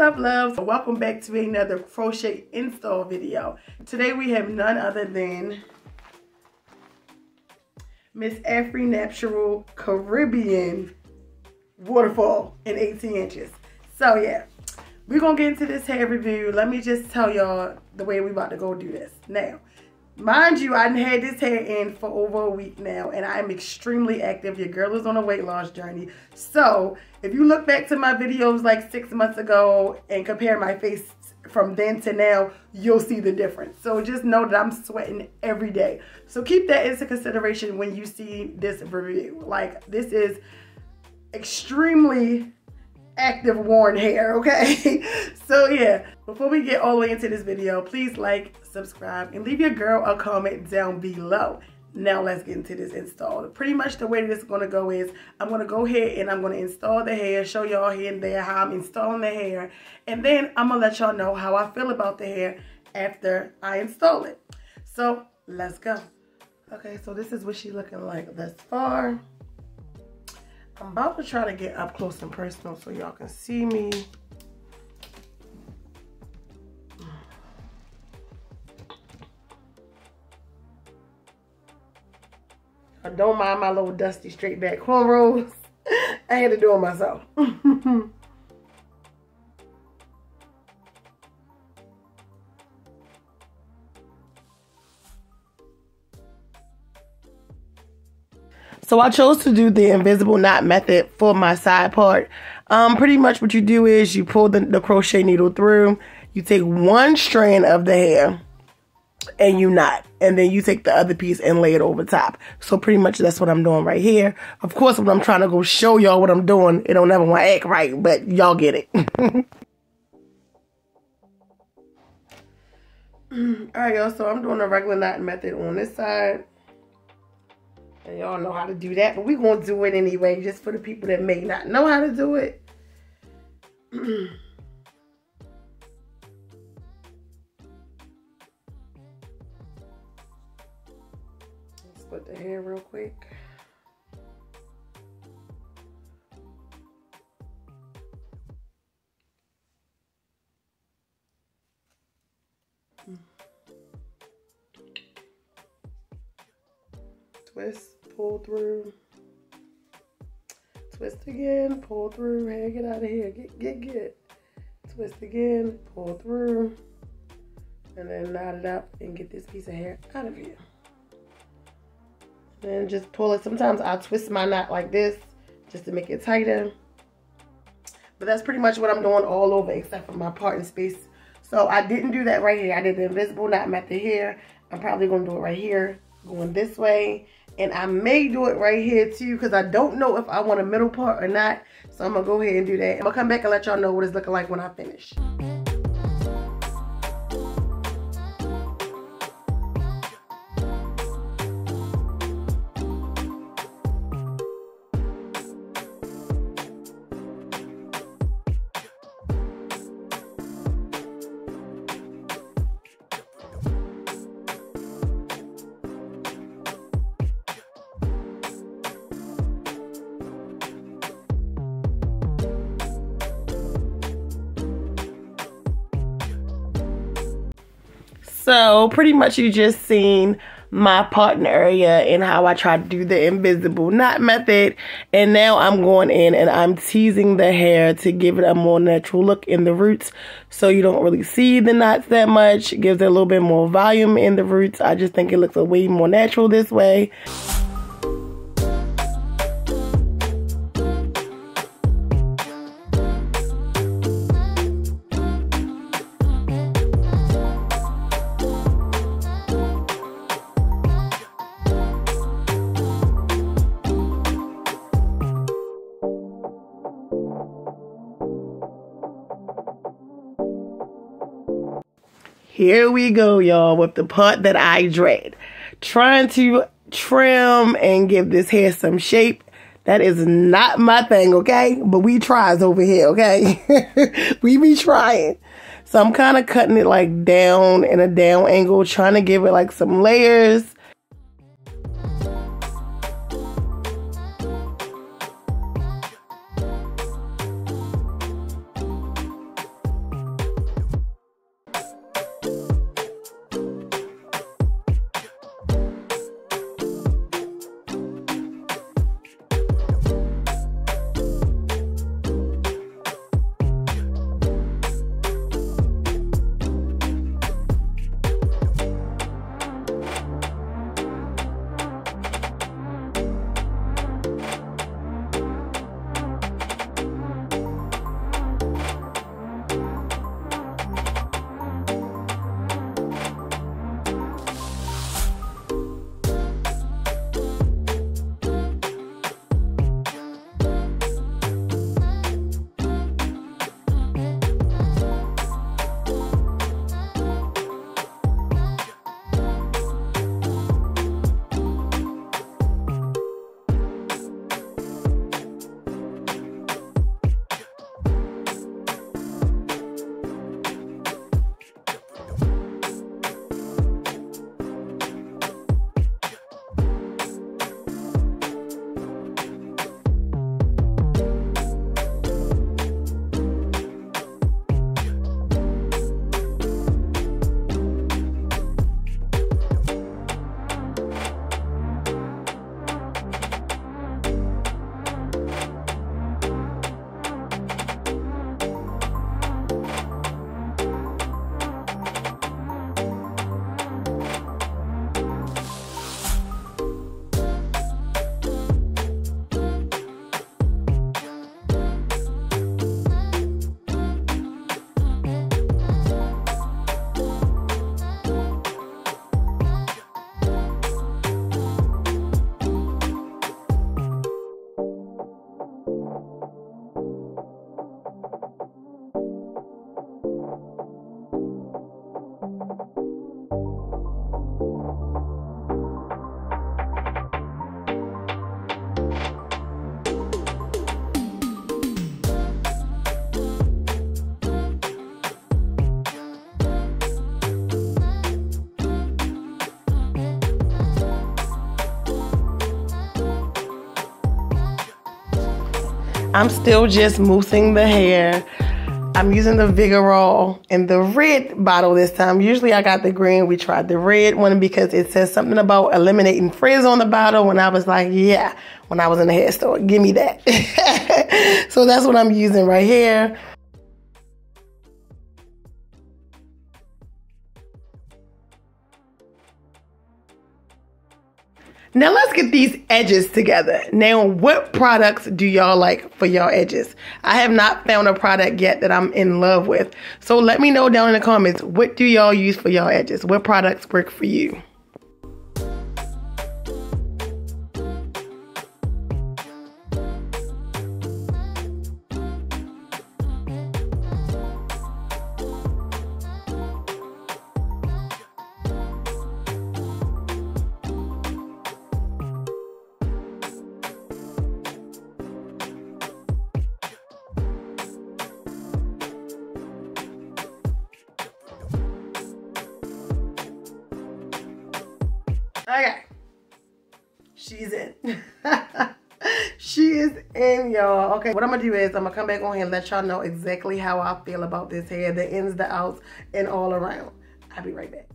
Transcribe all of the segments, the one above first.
up, loves? Welcome back to another crochet install video. Today we have none other than Miss Afri Naptural Caribbean Waterfall in 18 inches. So yeah, we're gonna get into this hair review. Let me just tell y'all the way we about to go do this. Now, mind you, I had this hair in for over a week now, and I'm extremely active. Your girl is on a weight loss journey. So if you look back to my videos like 6 months ago and compare my face from then to now, you'll see the difference. So just know that I'm sweating every day. So keep that into consideration when you see this review. Like, this is extremely active worn hair, okay? So yeah, before we get all the way into this video, please like, subscribe, and leave your girl a comment down below. Now let's get into this install. Pretty much the way that this is going to go is I'm going to go ahead and I'm going to install the hair, show y'all here and there how I'm installing the hair, and then I'm going to let y'all know how I feel about the hair after I install it. So let's go. Okay, so this is what she's looking like thus far. I'm about to try to get up close and personal so y'all can see me. I don't mind my little dusty straight back cornrows. I had to do it myself. So I chose to do the invisible knot method for my side part. Pretty much what you do is you pull the crochet needle through, you take one strand of the hair and you knot, and then you take the other piece and lay it over top. So pretty much that's what I'm doing right here. Of course, when I'm trying to go show y'all what I'm doing, it don't ever want to act right, but y'all get it. Alright, y'all, so I'm doing a regular knot method on this side. And y'all know how to do that, but we're going to do it anyway, just for the people that may not know how to do it. Let's split the hair real quick. Twist, pull through, twist again, pull through, hair, get out of here, get. Twist again, pull through, and then knot it up and get this piece of hair out of here. Then just pull it. Sometimes I'll twist my knot like this just to make it tighter. But that's pretty much what I'm doing all over except for my parting space. So I didn't do that right here. I did the invisible knot method here. I'm probably going to do it right here, going this way. And I may do it right here too, because I don't know if I want a middle part or not. So I'm going to go ahead and do that. I'm going to come back and let y'all know what it's looking like when I finish. So pretty much you just seen my parting area and how I try to do the invisible knot method. And now I'm going in and I'm teasing the hair to give it a more natural look in the roots. So you don't really see the knots that much. It gives it a little bit more volume in the roots. I just think it looks a way more natural this way. Here we go, y'all, with the part that I dread. Trying to trim and give this hair some shape. That is not my thing, okay? But we tries over here, okay? We be trying. So I'm kind of cutting it like down in a down angle, trying to give it like some layers. I'm still just moussing the hair. I'm using the Vigorol in the red bottle this time. Usually I got the green. We tried the red one because it says something about eliminating frizz on the bottle. And I was like, yeah, when I was in the hair store, give me that. So that's what I'm using right here. Now let's get these edges together. Now, what products do y'all like for y'all edges? I have not found a product yet that I'm in love with. So let me know down in the comments, what do y'all use for y'all edges? What products work for you? Okay, she's in. She is in, y'all. Okay, what I'm gonna do is I'm gonna come back on here and let y'all know exactly how I feel about this hair, the ins, the outs, and all around. I'll be right back.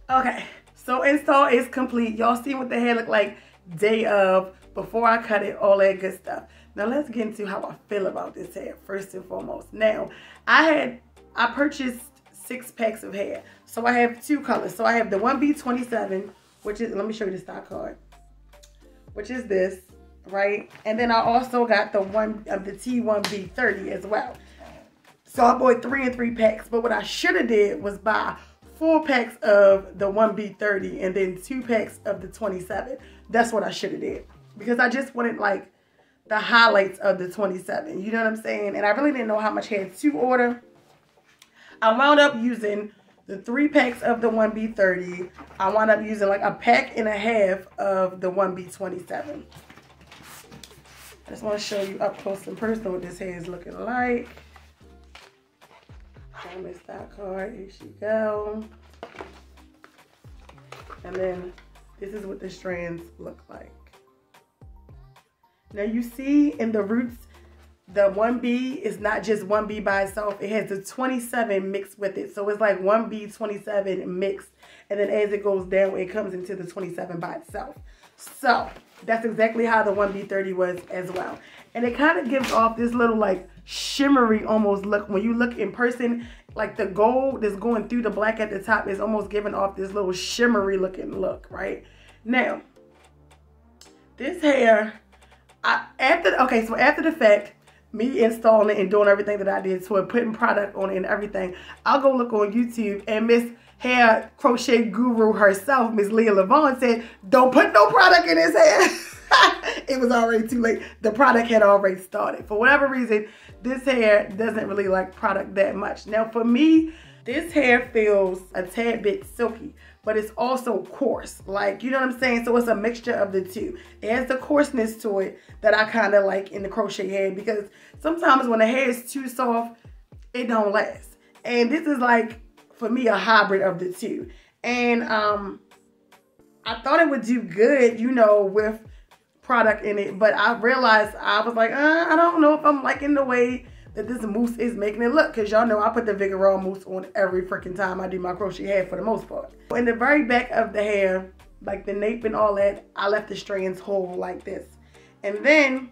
Okay, so install is complete. Y'all see what the hair look like day of, before I cut it, all that good stuff. Now let's get into how I feel about this hair first and foremost. Now, I purchased 6 packs of hair. So I have 2 colors. So I have the 1B27, which is, let me show you the stock card, which is this, right? And then I also got the T1B30 as well. So I bought 3 and 3 packs, but what I should have did was buy 4 packs of the 1B30 and then 2 packs of the 27. That's what I should have did, because I just wanted like the highlights of the 27, you know what I'm saying? And I really didn't know how much hair to order. I wound up using the 3 packs of the 1B30. I wound up using like a pack and a half of the 1B27. I just want to show you up close and personal what this hair is looking like. Show me stock card. Here she go. And then this is what the strands look like. Now you see in the roots, the 1B is not just 1B by itself. It has the 27 mixed with it. So it's like 1B27 mixed. And then as it goes down, it comes into the 27 by itself. So that's exactly how the 1B30 was as well. And it kind of gives off this little like shimmery almost look. When you look in person, like the gold that's going through the black at the top is almost giving off this little shimmery looking look, right? Now, this hair, after the fact, me installing it and doing everything that I did to it, putting product on it and everything, I'll go look on YouTube, and Miss Hair Crochet Guru herself, Miss Leah Lavon, said, don't put no product in his hair. It was already too late. The product had already started. For whatever reason, this hair doesn't really like product that much. Now for me, this hair feels a tad bit silky, but it's also coarse. Like, you know what I'm saying? So it's a mixture of the two. It has the coarseness to it that I kind of like in the crochet hair, because sometimes when the hair is too soft, it don't last. And this is like, for me, a hybrid of the two. And I thought it would do good, you know, with product in it, but I realized, I was like, I don't know if I'm liking the way that this mousse is making it look, because y'all know I put the Vigorol mousse on every freaking time I do my crochet hair for the most part. In the very back of the hair, like the nape and all that, I left the strands whole like this. And then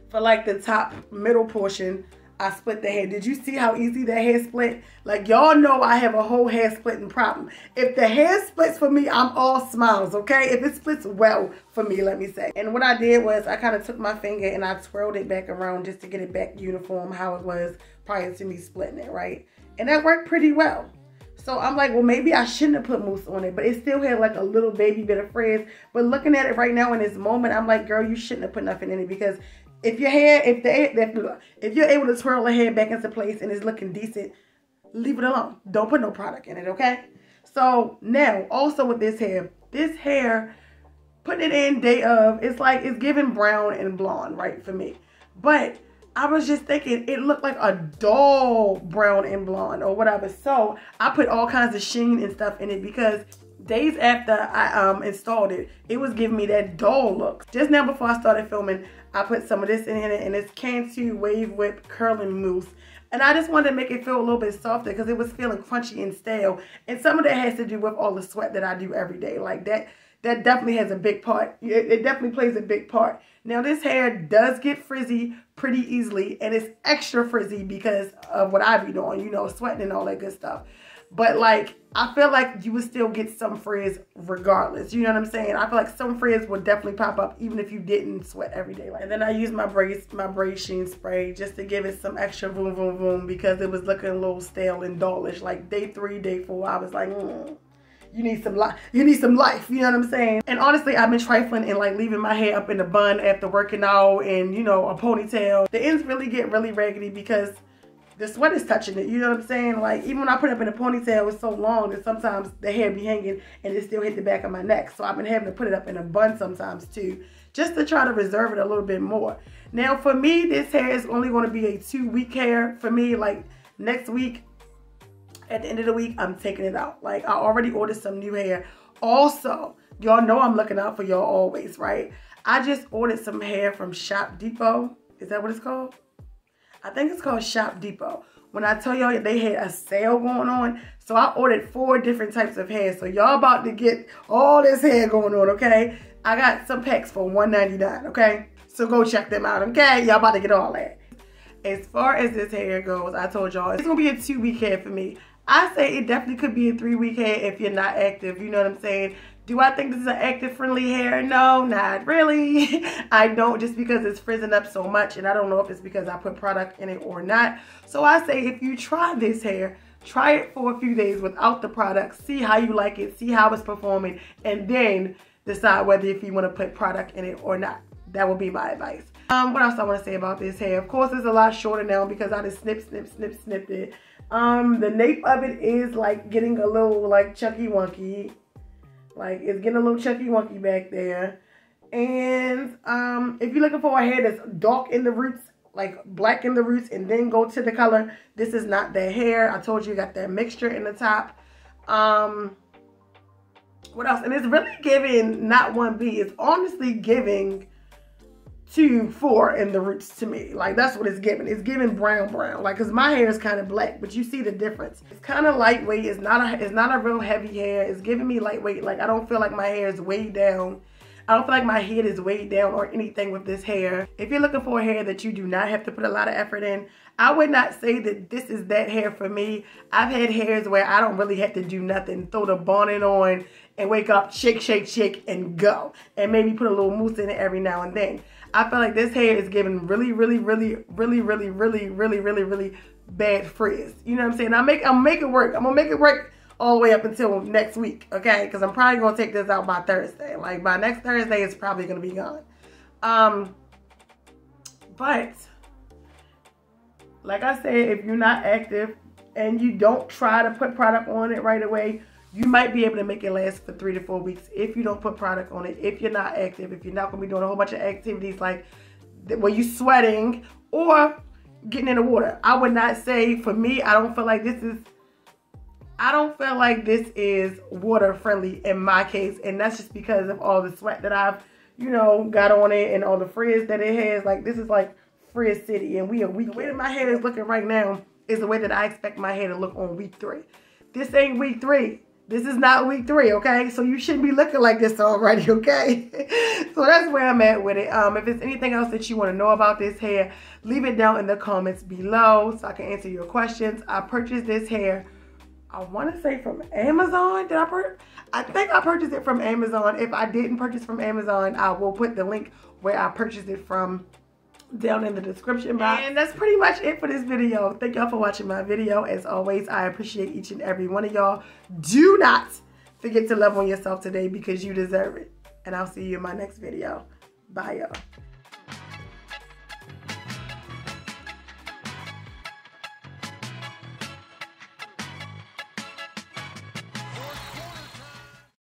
for like the top middle portion, I split the hair. Did you see how easy that hair split? Like, y'all know I have a whole hair splitting problem. If the hair splits for me, I'm all smiles, okay? If it splits well for me, let me say. And what I did was I kind of took my finger and I twirled it back around just to get it back uniform how it was prior to me splitting it, right? And that worked pretty well. So I'm like, well, maybe I shouldn't have put mousse on it, but it still had like a little baby bit of frizz. But looking at it right now in this moment, I'm like, girl, you shouldn't have put nothing in it, because if your hair, if you're able to twirl the hair back into place and it's looking decent, leave it alone. Don't put no product in it, okay? So now, also with this hair, putting it in day of, it's like, it's giving brown and blonde, right, for me. But I was just thinking it looked like a dull brown and blonde or whatever. So I put all kinds of sheen and stuff in it, because days after I installed it, it was giving me that dull look. Just now before I started filming, I put some of this in here, and it's Cantu Wave Whip Curling Mousse. And I just wanted to make it feel a little bit softer because it was feeling crunchy and stale. And some of that has to do with all the sweat that I do every day. Like that definitely has a big part. It definitely plays a big part. Now this hair does get frizzy pretty easily, and it's extra frizzy because of what I be doing, you know, sweating and all that good stuff. But like, I feel like you would still get some frizz regardless. You know what I'm saying? I feel like some frizz would definitely pop up even if you didn't sweat every day. And then I used my braid sheen spray just to give it some extra boom, boom, boom, because it was looking a little stale and dullish. Like day 3, day 4, I was like, you need some life. You need some life. You know what I'm saying? And honestly, I've been trifling and like leaving my hair up in a bun after working out and, you know, a ponytail. The ends really get really raggedy because the sweat is touching it. You know what I'm saying? Like, even when I put it up in a ponytail, it's so long that sometimes the hair be hanging and it still hit the back of my neck. So I've been having to put it up in a bun sometimes too, just to try to reserve it a little bit more. Now for me, this hair is only going to be a 2-week hair. For me, like next week, at the end of the week, I'm taking it out. Like, I already ordered some new hair. Also, y'all know I'm looking out for y'all always, right? I just ordered some hair from Shop Depot. Is that what it's called? I think it's called Shop Depot. When I tell y'all they had a sale going on, so I ordered 4 different types of hair. So y'all about to get all this hair going on, okay? I got some packs for $1.99, okay? So go check them out, okay? Y'all about to get all that. As far as this hair goes, I told y'all it's gonna be a 2-week hair for me. I say it definitely could be a 3-week hair if you're not active. You know what I'm saying? Do I think this is an active friendly hair? No, not really. I don't, just because it's frizzing up so much, and I don't know if it's because I put product in it or not. So I say if you try this hair, try it for a few days without the product, see how you like it, see how it's performing, and then decide whether if you want to put product in it or not. That would be my advice. What else I want to say about this hair? Of course, it's a lot shorter now because I just snipped it. The nape of it is like getting a little like chunky wonky. Like, it's getting a little chunky wonky back there. And if you're looking for a hair that's dark in the roots, like black in the roots, and then go to the color, this is not that hair. I told you got that mixture in the top. What else? And it's really giving not 1B. It's honestly giving 2, 4 in the roots to me. Like, that's what it's giving. It's giving brown. Like, because my hair is kind of black, but you see the difference. It's kind of lightweight. It's not a real heavy hair. It's giving me lightweight. Like, I don't feel like my hair is weighed down. I don't feel like my head is weighed down or anything with this hair. If you're looking for a hair that you do not have to put a lot of effort in, I would not say that this is that hair for me. I've had hairs where I don't really have to do nothing. Throw the bonnet on and wake up, shake, shake, shake, and go. And maybe put a little mousse in it every now and then. I feel like this hair is giving really bad frizz. You know what I'm saying? I'm gonna make it work. I'm gonna make it work all the way up until next week, okay? Because I'm probably gonna take this out by Thursday. Like, by next Thursday, it's probably gonna be gone. But like I said, if you're not active and you don't try to put product on it right away, you might be able to make it last for 3 to 4 weeks if you don't put product on it, if you're not active, if you're not going to be doing a whole bunch of activities like where you're sweating or getting in the water. I would not say, for me, I don't feel like this is water friendly in my case, and that's just because of all the sweat that I've, you know, got on it and all the frizz that it has. Like, this is like Frizz City, and the way that my hair is looking right now is the way that I expect my hair to look on week 3. This ain't week 3. This is not week 3, okay? So you shouldn't be looking like this already, okay? So that's where I'm at with it. If there's anything else that you want to know about this hair, leave it down in the comments below so I can answer your questions. I purchased this hair, I want to say from Amazon. I think I purchased it from Amazon. If I didn't purchase from Amazon, I will put the link where I purchased it from down in the description box. And that's pretty much it for this video. Thank y'all for watching my video. As always, I appreciate each and every one of y'all. Do not forget to love on yourself today because you deserve it. And I'll see you in my next video. Bye, y'all.